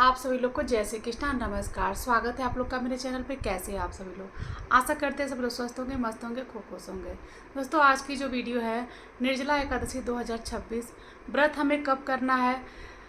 आप सभी लोग को जय श्री कृष्णा, नमस्कार। स्वागत है आप लोग का मेरे चैनल पे। कैसे हैं आप सभी लोग? आशा करते हैं सब लोग स्वस्थ होंगे, मस्त होंगे, खूब खुश होंगे। दोस्तों, आज की जो वीडियो है, निर्जला एकादशी 2026 व्रत हमें कब करना है,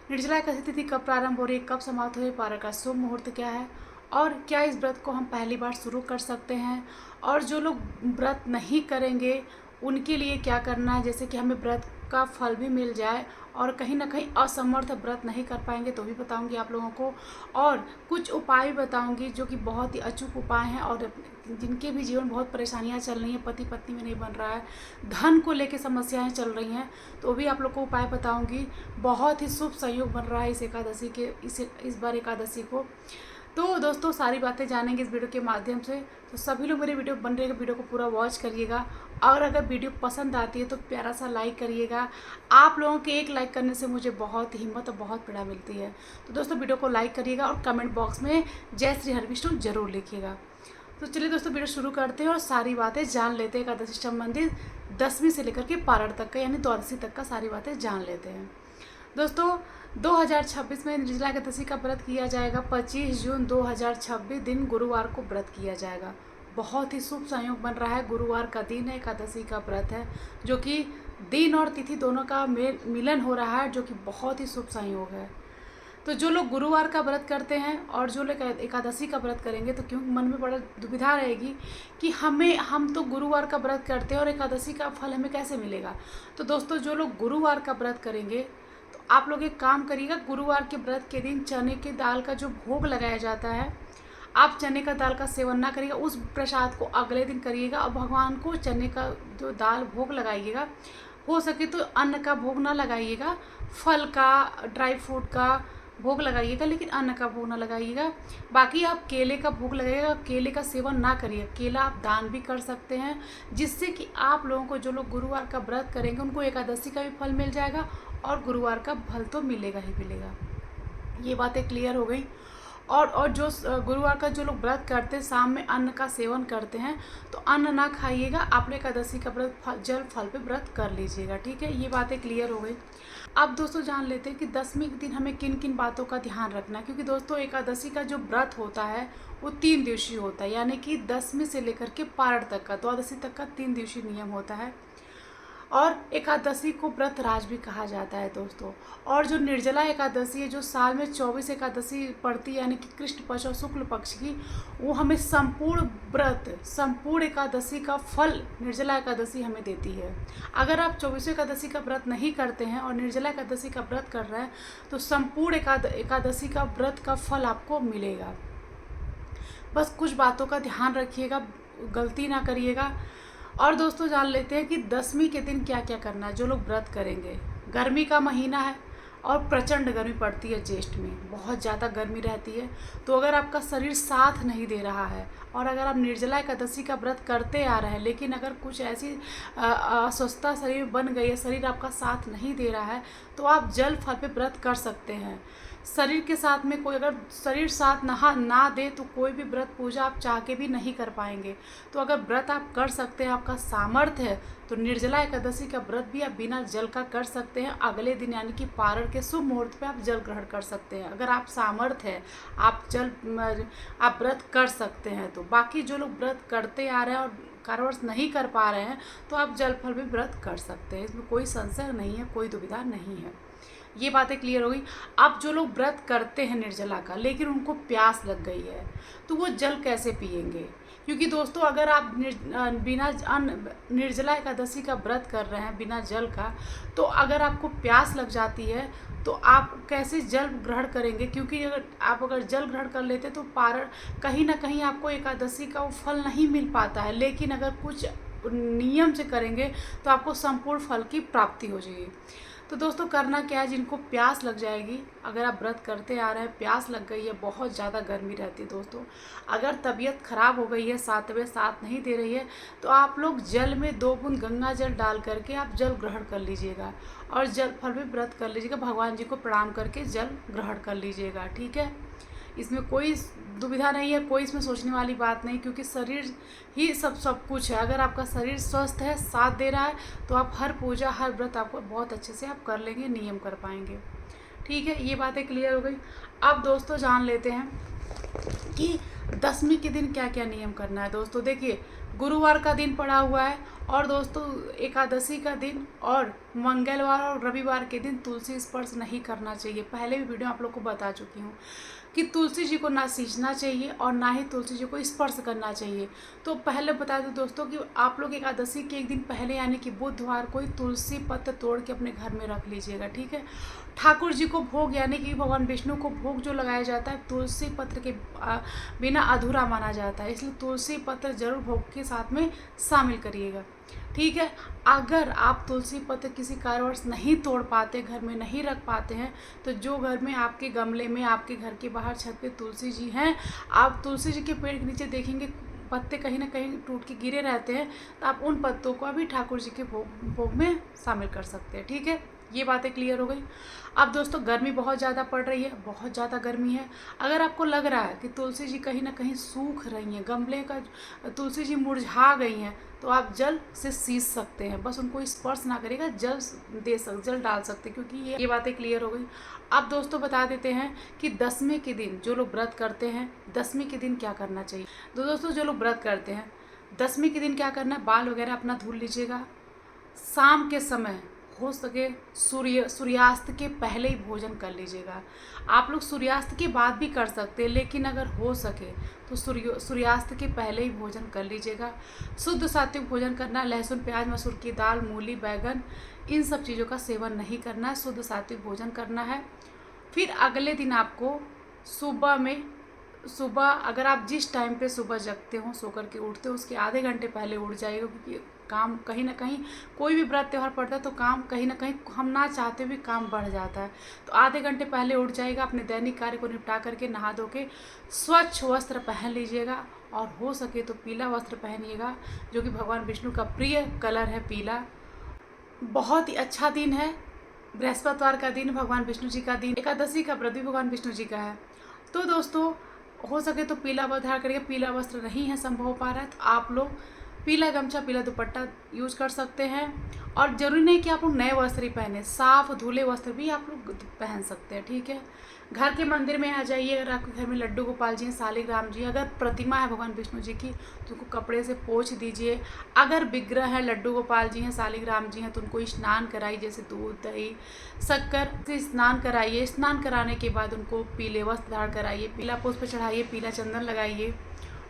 निर्जला एकादशी तिथि कब प्रारंभ हो रही है, कब समाप्त हो रही है, पारण का शुभ मुहूर्त क्या है और क्या इस व्रत को हम पहली बार शुरू कर सकते हैं, और जो लोग व्रत नहीं करेंगे उनके लिए क्या करना है, जैसे कि हमें व्रत का फल भी मिल जाए और कहीं ना कहीं असमर्थ व्रत नहीं कर पाएंगे तो भी बताऊंगी आप लोगों को, और कुछ उपाय भी बताऊंगी जो कि बहुत ही अचूक उपाय हैं और जिनके भी जीवन बहुत परेशानियां चल रही हैं, पति पत्नी में नहीं बन रहा है, धन को लेके समस्याएं चल रही हैं, तो भी आप लोग को उपाय बताऊंगी। बहुत ही शुभ संयोग बन रहा है इस एकादशी के इस बार एकादशी को। तो दोस्तों, सारी बातें जानेंगे इस वीडियो के माध्यम से, तो सभी लोग मेरे वीडियो बन रहे वीडियो को पूरा वॉच करिएगा। और अगर वीडियो पसंद आती है तो प्यारा सा लाइक करिएगा। आप लोगों के एक लाइक करने से मुझे बहुत हिम्मत और बहुत प्रेरणा मिलती है। तो दोस्तों, वीडियो को लाइक करिएगा और कमेंट बॉक्स में जय श्री हरिविष्णु जरूर लिखिएगा। तो चलिए दोस्तों, वीडियो शुरू करते हैं और सारी बातें जान लेते हैं एकादशी से संबंधित 10वीं से लेकर के पारण तक का, यानी द्वादशी तक का सारी बातें जान लेते हैं। दोस्तों, 2026 में निर्जला एकादशी का व्रत किया जाएगा। 25 जून 2026 दिन गुरुवार को व्रत किया जाएगा। बहुत ही शुभ संयोग बन रहा है, गुरुवार का दिन है, एकादशी का व्रत है, जो कि दिन और तिथि दोनों का मिलन हो रहा है, जो कि बहुत ही शुभ संयोग है। तो जो लोग गुरुवार का व्रत करते हैं और जो लोग एकादशी का व्रत करेंगे, तो क्यों मन में बड़ा दुविधा रहेगी कि हम तो गुरुवार का व्रत करते हैं और एकादशी का फल हमें कैसे मिलेगा। तो दोस्तों, जो लोग गुरुवार का व्रत करेंगे तो आप लोग एक काम करिएगा, गुरुवार के व्रत के दिन चने की दाल का जो भोग लगाया जाता है, आप चने का दाल का सेवन ना करिएगा, उस प्रसाद को अगले दिन करिएगा और भगवान को चने का जो दाल भोग लगाइएगा। हो सके तो अन्न का भोग ना लगाइएगा, फल का, ड्राई फ्रूट का भोग लगाइएगा, लेकिन अन्न का भोग ना लगाइएगा। बाकी आप केले का भोग लगाइएगा, केले का सेवन ना करिए। केला आप दान भी कर सकते हैं, जिससे कि आप लोगों को, जो लोग गुरुवार का व्रत करेंगे, उनको एकादशी का भी फल मिल जाएगा और गुरुवार का फल तो मिलेगा ही मिलेगा। ये बातें क्लियर हो गई। और जो गुरुवार का जो लोग व्रत करते हैं, शाम में अन्न का सेवन करते हैं, तो अन्न ना खाइएगा, आप एकादशी का व्रत जल फल पे व्रत कर लीजिएगा। ठीक है, ये बातें क्लियर हो गई। अब दोस्तों, जान लेते हैं कि 10वीं के दिन हमें किन किन बातों का ध्यान रखना है, क्योंकि दोस्तों एकादशी का जो व्रत होता है वो 3 दिवसीय होता है, यानी कि 10वीं से लेकर के पारण तक का, द्वादशी तक का 3 दिवसीय नियम होता है। और एकादशी को व्रत राज भी कहा जाता है दोस्तों। और जो निर्जला एकादशी है, जो साल में 24 एकादशी पड़ती है, यानी कि कृष्ण पक्ष और शुक्ल पक्ष की, वो हमें संपूर्ण व्रत, संपूर्ण एकादशी का फल निर्जला एकादशी हमें देती है। अगर आप 24 एकादशी का व्रत नहीं करते हैं और निर्जला एकादशी का व्रत कर रहे हैं, तो संपूर्ण एकादशी का व्रत का फल आपको मिलेगा। बस कुछ बातों का ध्यान रखिएगा, गलती ना करिएगा। और दोस्तों, जान लेते हैं कि 10वीं के दिन क्या क्या करना है। जो लोग व्रत करेंगे, गर्मी का महीना है और प्रचंड गर्मी पड़ती है, ज्येष्ठ में बहुत ज़्यादा गर्मी रहती है। तो अगर आपका शरीर साथ नहीं दे रहा है और अगर आप निर्जला एकादशी का व्रत करते आ रहे हैं, लेकिन अगर कुछ ऐसी अस्वस्थता शरीर बन गई है, शरीर आपका साथ नहीं दे रहा है, तो आप जल फल पे व्रत कर सकते हैं। शरीर के साथ में कोई, अगर शरीर साथ ना दे तो कोई भी व्रत पूजा आप चाह के भी नहीं कर पाएंगे। तो अगर व्रत आप कर सकते हैं, आपका सामर्थ्य है, तो निर्जला एकादशी का व्रत भी आप बिना जल का कर सकते हैं। अगले दिन यानी कि पारण के शुभ मुहूर्त पे आप जल ग्रहण कर सकते हैं। अगर आप सामर्थ्य है, आप व्रत कर सकते हैं। तो बाकी जो लोग व्रत करते आ रहे हैं और कारणवश नहीं कर पा रहे हैं, तो आप जल फल भी व्रत कर सकते हैं। इसमें कोई संशय नहीं है, कोई दुविधा नहीं है। ये बातें क्लियर हो गई। अब जो लोग व्रत करते हैं निर्जला का, लेकिन उनको प्यास लग गई है, तो वो जल कैसे पिएंगे? क्योंकि दोस्तों, अगर आप बिना निर्जला एकादशी का व्रत कर रहे हैं बिना जल का, तो अगर आपको प्यास लग जाती है तो आप कैसे जल ग्रहण करेंगे? क्योंकि अगर जल ग्रहण कर लेते तो पारण कहीं ना कहीं आपको एकादशी का वो फल नहीं मिल पाता है, लेकिन अगर कुछ नियम से करेंगे तो आपको संपूर्ण फल की प्राप्ति हो जाएगी। तो दोस्तों, करना क्या है, जिनको प्यास लग जाएगी, अगर आप व्रत करते आ रहे हैं, प्यास लग गई है, बहुत ज़्यादा गर्मी रहती है दोस्तों, अगर तबीयत खराब हो गई है, तबीयत साथ नहीं दे रही है, तो आप लोग जल में 2 बूंद गंगा जल डाल करके आप जल ग्रहण कर लीजिएगा और जल फल भी व्रत कर लीजिएगा, भगवान जी को प्रणाम करके जल ग्रहण कर लीजिएगा। ठीक है, इसमें कोई दुविधा नहीं है, कोई इसमें सोचने वाली बात नहीं, क्योंकि शरीर ही सब कुछ है। अगर आपका शरीर स्वस्थ है, साथ दे रहा है, तो आप हर पूजा, हर व्रत आपको बहुत अच्छे से आप कर लेंगे, नियम कर पाएंगे। ठीक है, ये बातें क्लियर हो गई। अब दोस्तों जान लेते हैं कि दसवीं के दिन क्या क्या नियम करना है। दोस्तों देखिए, गुरुवार का दिन पड़ा हुआ है और दोस्तों एकादशी का दिन और मंगलवार और रविवार के दिन तुलसी स्पर्श नहीं करना चाहिए। पहले भी वीडियो आप लोग को बता चुकी हूँ कि तुलसी जी को ना सींचना चाहिए और ना ही तुलसी जी को स्पर्श करना चाहिए। तो पहले बता दूं दोस्तों कि आप लोग एकादशी के एक दिन पहले यानी कि बुधवार को ही तुलसी पत्र तोड़ के अपने घर में रख लीजिएगा। ठीक है, ठाकुर जी को भोग यानी कि भगवान विष्णु को भोग जो लगाया जाता है तुलसी पत्र के बिना अधूरा माना जाता है, इसलिए तुलसी पत्र जरूर भोग के साथ में शामिल करिएगा। ठीक है, अगर आप तुलसी पत्र किसी कारणवश नहीं तोड़ पाते, घर में नहीं रख पाते हैं, तो जो घर में आपके गमले में, आपके घर के बाहर छत पे तुलसी जी हैं, आप तुलसी जी के पेड़ के नीचे देखेंगे पत्ते कहीं ना कहीं टूट के गिरे रहते हैं, तो आप उन पत्तों को भी ठाकुर जी के भोग में शामिल कर सकते हैं। ठीक है, ये बातें क्लियर हो गई। अब दोस्तों गर्मी बहुत ज़्यादा पड़ रही है, बहुत ज़्यादा गर्मी है। अगर आपको लग रहा है कि तुलसी जी कहीं ना कहीं सूख रही हैं, गमले का तुलसी जी मुरझा गई हैं, तो आप जल से सींच सकते हैं। बस उनको स्पर्श ना करेगा, जल डाल सकते हैं, क्योंकि ये बातें क्लियर हो गई। अब दोस्तों बता देते हैं कि दसवीं के दिन जो लोग व्रत करते हैं, दसवीं के दिन क्या करना चाहिए। तो दोस्तों जो लोग व्रत करते हैं दसवीं के दिन क्या करना है, बाल वगैरह अपना धुल लीजिएगा। शाम के समय हो सके सूर्यास्त के पहले ही भोजन कर लीजिएगा। आप लोग सूर्यास्त के बाद भी कर सकते हैं, लेकिन अगर हो सके तो सूर्यास्त के पहले ही भोजन कर लीजिएगा। शुद्ध सात्विक भोजन करना है, लहसुन प्याज मसूर की दाल मूली बैगन इन सब चीज़ों का सेवन नहीं करना है, शुद्ध सात्विक भोजन करना है। फिर अगले दिन आपको सुबह अगर आप जिस टाइम पे सुबह जगते हो, सो करके उठते हो, उसके आधे घंटे पहले उठ जाइएगा, क्योंकि काम कहीं ना कहीं कोई भी व्रत त्यौहार पड़ता है तो काम कहीं ना कहीं हम ना चाहते हुए काम बढ़ जाता है। तो आधे घंटे पहले उठ जाइएगा, अपने दैनिक कार्य को निपटा करके नहा धो के स्वच्छ वस्त्र पहन लीजिएगा, और हो सके तो पीला वस्त्र पहनिएगा, जो कि भगवान विष्णु का प्रिय कलर है पीला। बहुत ही अच्छा दिन है, बृहस्पतिवार का दिन, भगवान विष्णु जी का दिन, एकादशी का व्रत भी भगवान विष्णु जी का है। तो दोस्तों हो सके तो पीला वस्त्र धारण करिए। पीला वस्त्र नहीं है संभव हो पा रहा है तो आप लोग पीला गमछा पीला दुपट्टा यूज कर सकते हैं। और ज़रूरी नहीं कि आप लोग नए वस्त्र ही पहने, साफ धुले वस्त्र भी आप लोग पहन सकते हैं। ठीक है, घर के मंदिर में आ जाइए। अगर आपके घर में लड्डू गोपाल जी हैं, शालिग्राम जी, अगर प्रतिमा है भगवान विष्णु जी की तो उनको कपड़े से पोंछ दीजिए। अगर विग्रह है, लड्डू गोपाल जी हैं, शालिग्राम जी हैं, तो उनको स्नान कराइए, जैसे दूध दही शक्कर से स्नान कराइए। स्नान कराने के बाद उनको पीले वस्त्र धारण कराइए, पीला पुष्प चढ़ाइए, पीला चंदन लगाइए।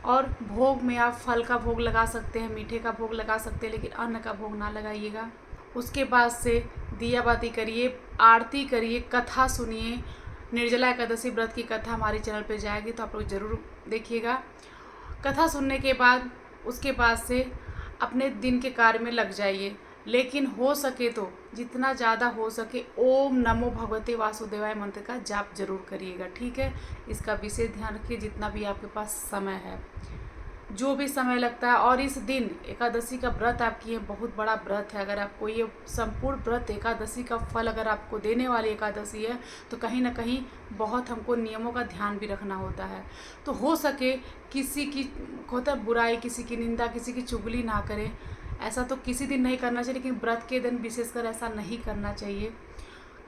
और भोग में आप फल का भोग लगा सकते हैं, मीठे का भोग लगा सकते हैं, लेकिन अन्न का भोग ना लगाइएगा। उसके बाद से दिया बाती करिए, आरती करिए, कथा सुनिए। निर्जला एकादशी व्रत की कथा हमारे चैनल पे जाएगी, तो आप लोग ज़रूर देखिएगा। कथा सुनने के बाद उसके बाद से अपने दिन के कार्य में लग जाइए, लेकिन हो सके तो जितना ज़्यादा हो सके ओम नमो भगवते वासुदेवाय मंत्र का जाप जरूर करिएगा। ठीक है, इसका विशेष ध्यान रखिए जितना भी आपके पास समय है, जो भी समय लगता है। और इस दिन एकादशी का व्रत आपकी है, बहुत बड़ा व्रत है। अगर आपको ये संपूर्ण व्रत एकादशी का फल अगर आपको देने वाली एकादशी है, तो कहीं ना कहीं बहुत हमको नियमों का ध्यान भी रखना होता है। तो हो सके किसी की होता बुराई, किसी की निंदा, किसी की चुगली ना करें। ऐसा तो किसी दिन नहीं करना चाहिए, लेकिन व्रत के दिन विशेषकर ऐसा नहीं करना चाहिए।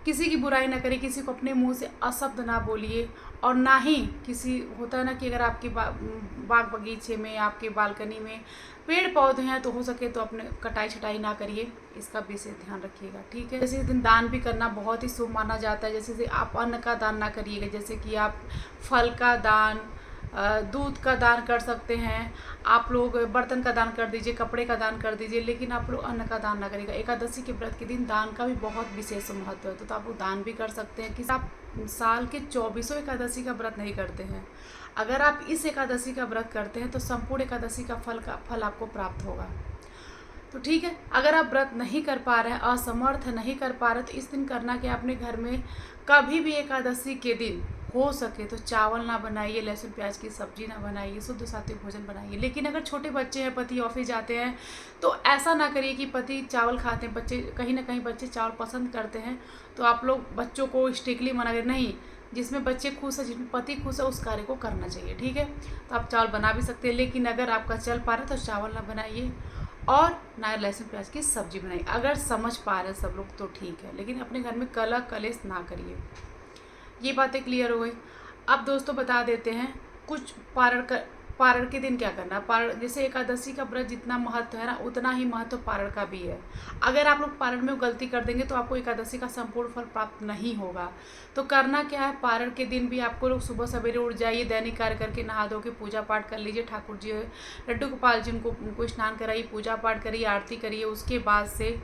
किसी की बुराई ना करिए, किसी को अपने मुंह से अशब्द ना बोलिए, और ना ही किसी होता है ना कि अगर आपके बाग बगीचे में, आपके बालकनी में पेड़ पौधे हैं तो हो सके तो अपने कटाई छटाई ना करिए, इसका विशेष ध्यान रखिएगा। ठीक है, जैसे इस दिन दान भी करना बहुत ही शुभ माना जाता है। जैसे आप अन्न का दान ना करिएगा, जैसे कि आप फल का दान, दूध का दान कर सकते हैं, आप लोग बर्तन का दान कर दीजिए, कपड़े का दान कर दीजिए, लेकिन आप लोग अन्न का दान ना करिएगा। एकादशी के व्रत के दिन दान का भी बहुत विशेष महत्व है, तो आप लोग दान भी कर सकते हैं। कि आप साल के 24 एकादशी का व्रत नहीं करते हैं, अगर आप इस एकादशी का व्रत करते हैं तो संपूर्ण एकादशी का फल आपको प्राप्त होगा। तो ठीक है, अगर आप व्रत नहीं कर पा रहे हैं, असमर्थ नहीं कर पा रहे, तो इस दिन करना कि अपने घर में कभी भी एकादशी के दिन हो सके तो चावल ना बनाइए, लहसुन प्याज की सब्जी ना बनाइए, शुद्ध सात्विक भोजन बनाइए। लेकिन अगर छोटे बच्चे हैं, पति ऑफिस जाते हैं, तो ऐसा ना करिए कि पति चावल खाते हैं, बच्चे कहीं ना कहीं बच्चे चावल पसंद करते हैं, तो आप लोग बच्चों को स्ट्रिक्टली मना करें। नहीं, जिसमें बच्चे खुश है, जिसमें पति खुश है, उस कार्य को करना चाहिए। ठीक है, तो आप चावल बना भी सकते हैं, लेकिन अगर आपका चल पा रहा है तो चावल ना बनाइए और ना लहसुन प्याज की सब्जी बनाइए। अगर समझ पा रहे हैं सब लोग तो ठीक है, लेकिन अपने घर में कलह कलेश ना करिए। ये बातें क्लियर हो गई। अब दोस्तों बता देते हैं कुछ पारण के दिन क्या करना है। पारण जैसे एकादशी का व्रत जितना महत्व है ना, उतना ही महत्व पारण का भी है। अगर आप लोग पारण में गलती कर देंगे तो आपको एकादशी का संपूर्ण फल प्राप्त नहीं होगा। तो करना क्या है, पारण के दिन भी आपको लोग सुबह सवेरे उठ जाइए, दैनिक कार्य करके नहा धो के पूजा पाठ कर लीजिए। ठाकुर जी लड्डू गोपाल जी उनको स्नान कराइए, पूजा पाठ करिए, आरती करिए। उसके बाद से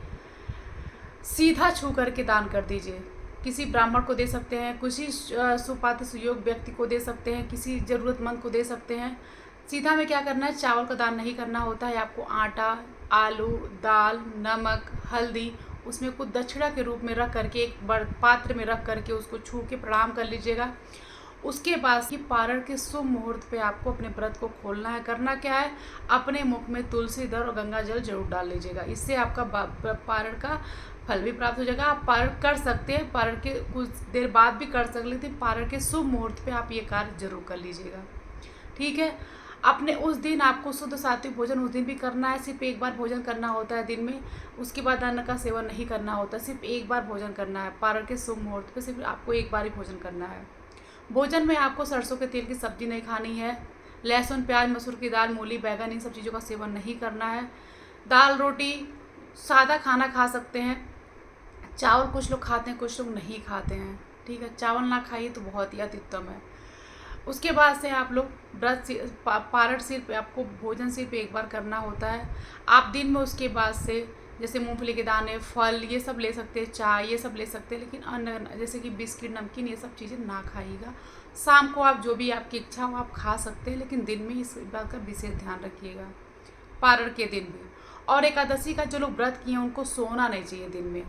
सीधा छू करके दान कर दीजिए। किसी ब्राह्मण को दे सकते हैं, किसी सुपात्र सुयोग व्यक्ति को दे सकते हैं, किसी ज़रूरतमंद को दे सकते हैं। सीधा में क्या करना है, चावल का दान नहीं करना होता है आपको। आटा, आलू, दाल, नमक, हल्दी उसमें कुछ दक्षिणा के रूप में रख करके एक बड़ पात्र में रख करके उसको छू के प्रणाम कर लीजिएगा। उसके बाद कि पारण के शुभ मुहूर्त पे आपको अपने व्रत को खोलना है। करना क्या है, अपने मुख में तुलसी दल और गंगा जल जरूर डाल लीजिएगा। इससे आपका पारण का फल भी प्राप्त हो जाएगा। आप पारण कर सकते हैं, पारण के कुछ देर बाद भी कर सकते, लेकिन पारण के शुभ मुहूर्त पे आप ये कार्य जरूर कर लीजिएगा। ठीक है। अपने उस दिन आपको शुद्ध सात्विक भोजन उस दिन भी करना है। सिर्फ एक बार भोजन करना होता है दिन में, उसके बाद अन्न का सेवन नहीं करना होता। सिर्फ एक बार भोजन करना है। पारण के शुभ मुहूर्त पे सिर्फ आपको एक बार ही भोजन करना है। भोजन में आपको सरसों के तेल की सब्जी नहीं खानी है। लहसुन, प्याज, मसूर की दाल, मूली, बैगन इन सब चीज़ों का सेवन नहीं करना है। दाल रोटी सादा खाना खा सकते हैं। चावल कुछ लोग खाते हैं, कुछ लोग नहीं खाते हैं। ठीक है, चावल ना खाइए तो बहुत ही अति उत्तम है। उसके बाद से आप लोग व्रत पारण सिर्फ आपको भोजन सिर्फ एक बार करना होता है। आप दिन में उसके बाद से जैसे मूंगफली के दाने, फल ये सब ले सकते हैं, चाय ये सब ले सकते हैं, लेकिन अन्न जैसे कि बिस्किट, नमकीन ये सब चीज़ें ना खाइएगा। शाम को आप जो भी आपकी इच्छा हो आप खा सकते हैं, लेकिन दिन में इस बात का विशेष ध्यान रखिएगा। पारण के दिन भी और एकादशी का जो लोग व्रत किए हैं उनको सोना नहीं चाहिए दिन में,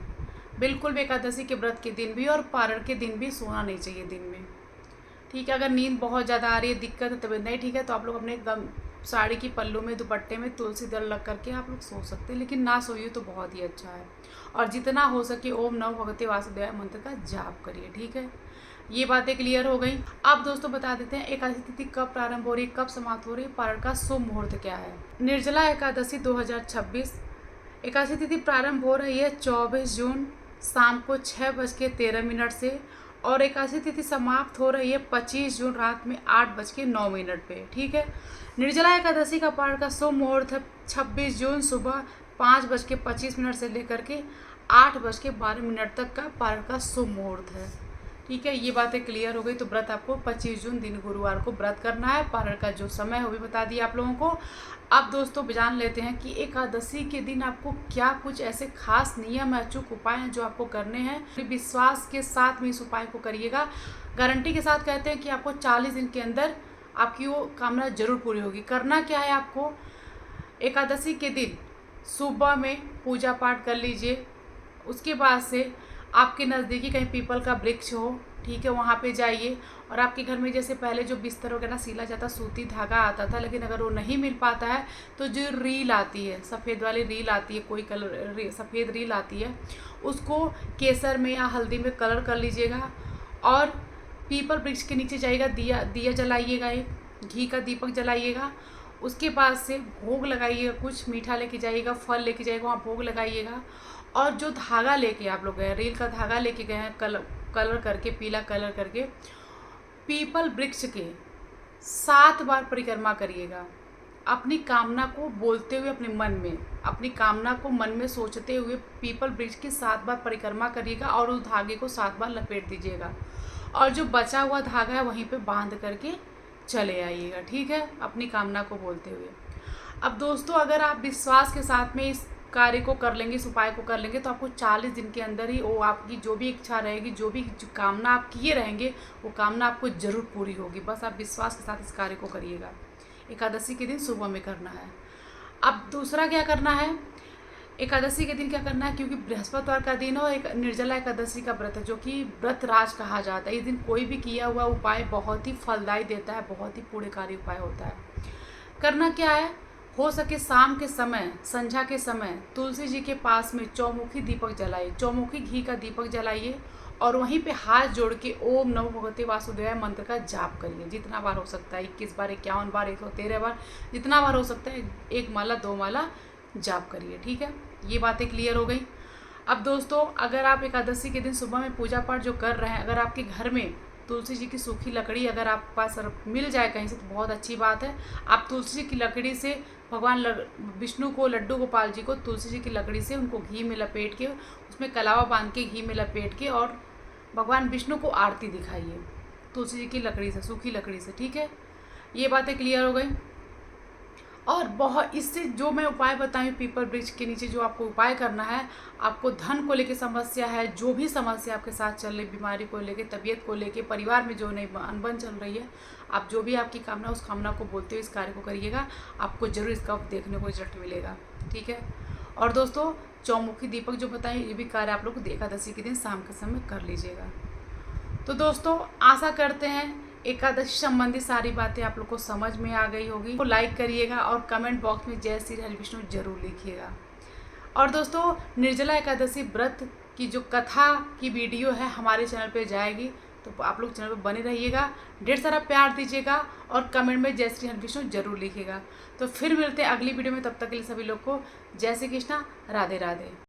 बिल्कुल भी। एकादशी के व्रत के दिन भी और पारण के दिन भी सोना नहीं चाहिए दिन में। ठीक है, अगर नींद बहुत ज़्यादा आ रही है, दिक्कत है, तबीयत नहीं ठीक है, तो आप लोग अपने साड़ी की पल्लू में, दुपट्टे में तुलसी दल रख करके आप लोग सो सकते हैं, लेकिन ना सोइए तो बहुत ही अच्छा है। और जितना हो सके ओम नमो भगवते वासुदेवाय मंत्र का जाप करिए। ठीक है, ये बातें क्लियर हो गई। अब दोस्तों बता देते हैं एकादशी तिथि कब प्रारंभ हो रही है, कब समाप्त हो रही है, पारण का शुभ मुहूर्त क्या है। निर्जला एकादशी 2026 एकादशी तिथि प्रारंभ हो रही है 24 जून शाम को 6:13 से, और एकादशी तिथि समाप्त हो रही है 25 जून रात में 8:09 पे। ठीक है, निर्जला एकादशी का पारण का शुभ मुहूर्त है 26 जून सुबह 5:25 से लेकर के 8:12 तक का पारण का शुभ मुहूर्त है। ठीक है, ये बातें क्लियर हो गई। तो व्रत आपको 25 जून दिन गुरुवार को व्रत करना है। पारण का जो समय है वो भी बता दिया आप लोगों को। अब दोस्तों जान लेते हैं कि एकादशी के दिन आपको क्या कुछ ऐसे खास नियम अचूक उपाय हैं जो आपको करने हैं। विश्वास के साथ में इस उपाय को करिएगा। गारंटी के साथ कहते हैं कि आपको 40 दिन के अंदर आपकी वो कामना जरूर पूरी होगी। करना क्या है, आपको एकादशी के दिन सुबह में पूजा पाठ कर लीजिए। उसके बाद से आपके नज़दीकी कहीं पीपल का वृक्ष हो, ठीक है, वहाँ पे जाइए। और आपके घर में जैसे पहले जो बिस्तर वगैरह सीला जाता, सूती धागा आता था, लेकिन अगर वो नहीं मिल पाता है तो जो रील आती है, सफ़ेद वाली रील आती है, कोई कलर सफ़ेद रील आती है, उसको केसर में या हल्दी में कलर कर लीजिएगा। और पीपल वृक्ष के नीचे जाइएगा, दिया जलाइएगा, एक घी का दीपक जलाइएगा। उसके बाद से भोग लगाइएगा, कुछ मीठा लेके जाइएगा, फल लेके जाइएगा, वहाँ भोग लगाइएगा। और जो धागा लेके आप लोग गए, रील का धागा लेके गए हैं, कलर करके, पीला कलर करके, पीपल वृक्ष के 7 बार परिक्रमा करिएगा। अपनी कामना को बोलते हुए, अपने मन में अपनी कामना को मन में सोचते हुए पीपल वृक्ष की 7 बार परिक्रमा करिएगा और उस धागे को 7 बार लपेट दीजिएगा। और जो बचा हुआ धागा है वहीं पे बांध करके चले आइएगा। ठीक है, अपनी कामना को बोलते हुए। अब दोस्तों अगर आप विश्वास के साथ में इस कार्य को कर लेंगे, इस उपाय को कर लेंगे, तो आपको 40 दिन के अंदर ही वो आपकी जो भी इच्छा रहेगी, जो भी कामना आप किए रहेंगे, वो कामना आपको ज़रूर पूरी होगी। बस आप विश्वास के साथ इस कार्य को करिएगा। एकादशी के दिन सुबह में करना है। अब दूसरा क्या करना है, एकादशी के दिन क्या करना है, क्योंकि बृहस्पतिवार का दिन और एक निर्जला एकादशी का व्रत है, जो कि व्रत राज कहा जाता है। इस दिन कोई भी किया हुआ उपाय बहुत ही फलदायी देता है, बहुत ही पूर्णकारी उपाय होता है। करना क्या है, हो सके शाम के समय, संध्या के समय तुलसी जी के पास में चौमुखी दीपक जलाइए, चौमुखी घी का दीपक जलाइए। और वहीं पे हाथ जोड़ के ओम नमो भगवते वासुदेवाय मंत्र का जाप करिए, जितना बार हो सकता है, 21 बार, 51 बार, 113 बार, जितना बार हो सकता है, 1 माला 2 माला जाप करिए। ठीक है, ये बातें क्लियर हो गई। अब दोस्तों अगर आप एकादशी के दिन सुबह में पूजा पाठ जो कर रहे हैं, अगर आपके घर में तुलसी जी की सूखी लकड़ी अगर आपके पास मिल जाए कहीं से तो बहुत अच्छी बात है। आप तुलसी जी की लकड़ी से भगवान विष्णु को, लड्डू गोपाल जी को तुलसी जी की लकड़ी से उनको घी में लपेट के, उसमें कलावा बांध के घी में लपेट के और भगवान विष्णु को आरती दिखाइए तुलसी जी की लकड़ी से, सूखी लकड़ी से। ठीक है, ये बातें क्लियर हो गई। और बहुत इससे जो मैं उपाय बताई पीपल वृक्ष के नीचे जो आपको उपाय करना है, आपको धन को लेके समस्या है, जो भी समस्या आपके साथ चल रही, बीमारी को लेके, तबीयत को लेके, परिवार में जो नई अनबन चल रही है, आप जो भी आपकी कामना, उस कामना को बोलते हुए इस कार्य को करिएगा, आपको जरूर इसका देखने को रिजल्ट मिलेगा। ठीक है। और दोस्तों, चौमुखी दीपक जो बताएं, ये भी कार्य आप लोग को एकादशी के दिन शाम के समय कर लीजिएगा। तो दोस्तों, आशा करते हैं एकादशी संबंधी सारी बातें आप लोग को समझ में आ गई होगी। तो लाइक करिएगा और कमेंट बॉक्स में जय श्री हरि विष्णु जरूर लिखिएगा। और दोस्तों, निर्जला एकादशी व्रत की जो कथा की वीडियो है हमारे चैनल पे जाएगी, तो आप लोग चैनल पे बने रहिएगा, ढेर सारा प्यार दीजिएगा और कमेंट में जय श्री हरि विष्णु जरूर लिखिएगा। तो फिर मिलते हैं अगली वीडियो में, तब तक के लिए सभी लोग को जय श्री कृष्णा, राधे राधे।